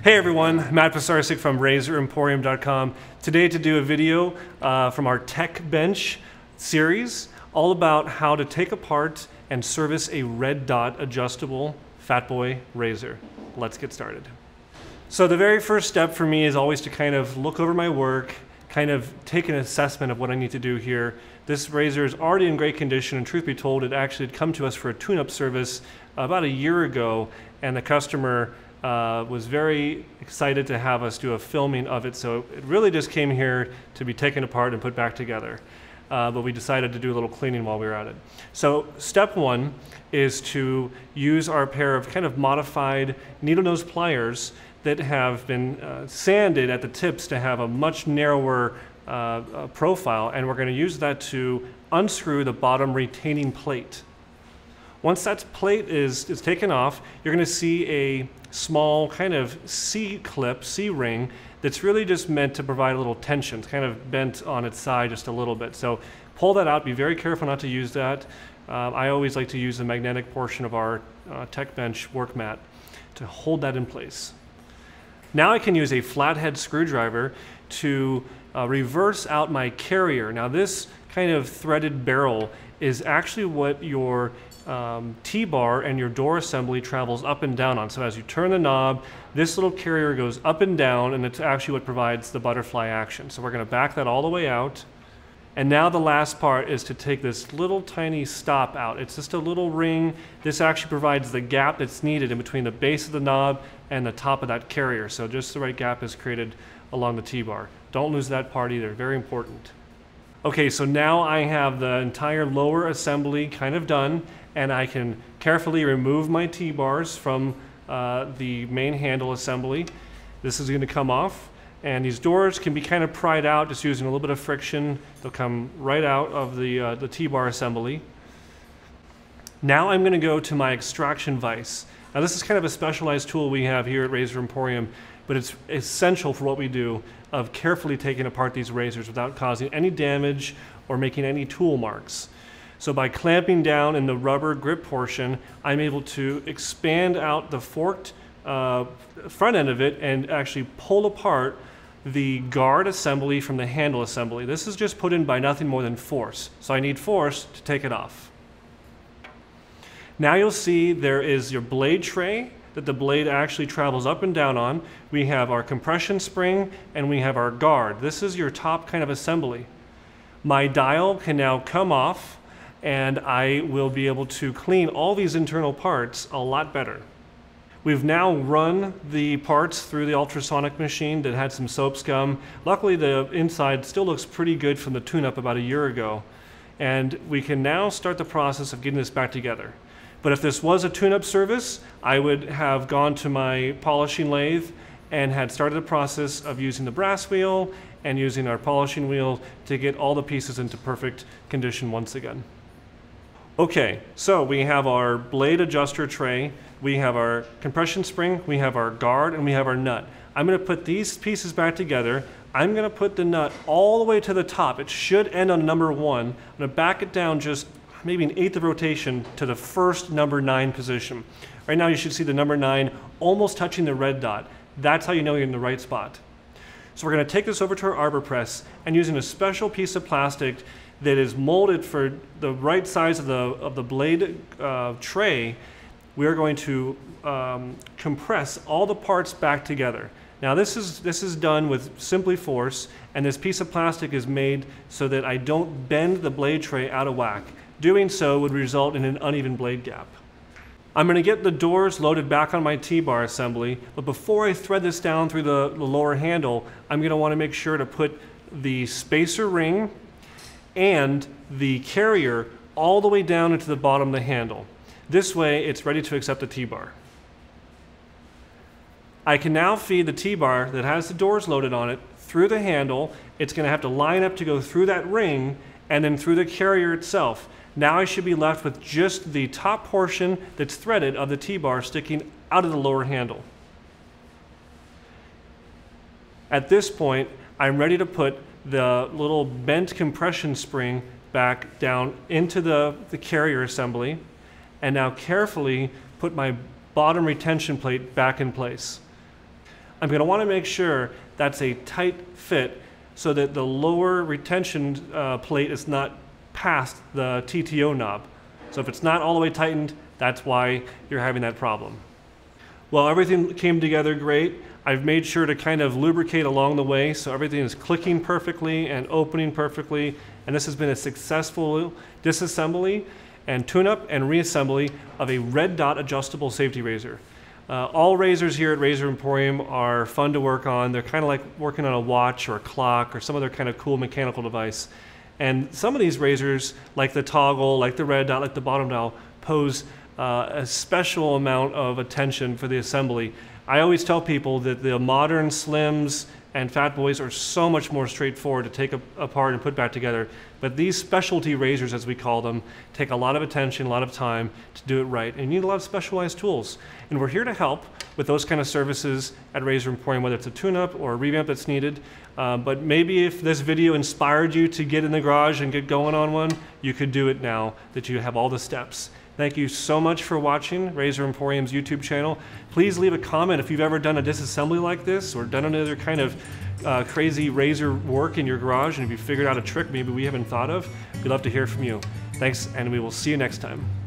Hey everyone, Matt Pisarcik from RazorEmporium.com. Today to do a video from our Tech Bench series all about how to take apart and service a red dot adjustable Fatboy razor. Let's get started. So the very first step for me is always to kind of look over my work, kind of take an assessment of what I need to do here. This razor is already in great condition, and truth be told, it actually had come to us for a tune-up service about a year ago, and the customer was very excited to have us do a filming of it, so it really just came here to be taken apart and put back together. But we decided to do a little cleaning while we were at it. So step one is to use our pair of kind of modified needle nose pliers that have been sanded at the tips to have a much narrower profile, and we're going to use that to unscrew the bottom retaining plate. Once that plate is taken off, you're going to see a small kind of C-clip, C-ring, that's really just meant to provide a little tension. It's kind of bent on its side just a little bit. So pull that out, be very careful not to use that. I always like to use the magnetic portion of our Tech Bench work mat to hold that in place. Now I can use a flathead screwdriver to reverse out my carrier. Now this kind of threaded barrel is actually what your T-bar and your door assembly travels up and down on. So as you turn the knob, this little carrier goes up and down, and it's actually what provides the butterfly action. So we're going to back that all the way out. And now the last part is to take this little tiny stop out. It's just a little ring. This actually provides the gap that's needed in between the base of the knob and the top of that carrier. So just the right gap is created along the T-bar. Don't lose that part either, very important. Okay, so now I have the entire lower assembly kind of done, and I can carefully remove my T-bars from the main handle assembly. This is going to come off, and these doors can be kind of pried out just using a little bit of friction. They'll come right out of the T-bar assembly. Now I'm going to go to my extraction vise. Now this is kind of a specialized tool we have here at Razor Emporium, but it's essential for what we do of carefully taking apart these razors without causing any damage or making any tool marks. So by clamping down in the rubber grip portion, I'm able to expand out the forked front end of it and actually pull apart the guard assembly from the handle assembly. This is just put in by nothing more than force. So I need force to take it off. Now you'll see there is your blade tray that the blade actually travels up and down on. We have our compression spring and we have our guard. This is your top kind of assembly. My dial can now come off, and I will be able to clean all these internal parts a lot better. We've now run the parts through the ultrasonic machine that had some soap scum. Luckily the inside still looks pretty good from the tune-up about a year ago, and we can now start the process of getting this back together. But if this was a tune-up service, I would have gone to my polishing lathe and had started the process of using the brass wheel and using our polishing wheel to get all the pieces into perfect condition once again. Okay, so we have our blade adjuster tray, we have our compression spring, we have our guard, and we have our nut. I'm going to put these pieces back together. I'm going to put the nut all the way to the top. It should end on number 1. I'm going to back it down just maybe 1/8 of rotation to the first number 9 position. Right now you should see the number 9 almost touching the red dot. That's how you know you're in the right spot. So we're going to take this over to our arbor press, and using a special piece of plastic that is molded for the right size of the blade tray, we're going to compress all the parts back together. Now this is done with simply force, and this piece of plastic is made so that I don't bend the blade tray out of whack. Doing so would result in an uneven blade gap. I'm going to get the doors loaded back on my T-bar assembly, but before I thread this down through the lower handle, I'm going to want to make sure to put the spacer ring and the carrier all the way down into the bottom of the handle. This way it's ready to accept the T-bar. I can now feed the T-bar that has the doors loaded on it through the handle. It's going to have to line up to go through that ring and then through the carrier itself. Now I should be left with just the top portion that's threaded of the T-bar sticking out of the lower handle. At this point, I'm ready to put the little bent compression spring back down into the carrier assembly, and now carefully put my bottom retention plate back in place. I'm going to want to make sure that's a tight fit so that the lower retention plate is not past the TTO knob. So if it's not all the way tightened, that's why you're having that problem. Well, everything came together great. I've made sure to kind of lubricate along the way so everything is clicking perfectly and opening perfectly. And this has been a successful disassembly and tune-up and reassembly of a red dot adjustable safety razor. All razors here at Razor Emporium are fun to work on. They're kind of like working on a watch or a clock or some other kind of cool mechanical device. And some of these razors, like the toggle, like the red dot, like the bottom dial, pose a special amount of attention for the assembly. I always tell people that the modern Slims and Fatboys are so much more straightforward to take apart and put back together. But these specialty razors, as we call them, take a lot of attention, a lot of time to do it right. And you need a lot of specialized tools. And we're here to help with those kind of services at Razor Emporium, whether it's a tune-up or a revamp that's needed. But maybe if this video inspired you to get in the garage and get going on one, you could do it now that you have all the steps. Thank you so much for watching Razor Emporium's YouTube channel. Please leave a comment if you've ever done a disassembly like this or done another kind of crazy razor work in your garage, and if you figured out a trick maybe we haven't thought of. We'd love to hear from you. Thanks, and we will see you next time.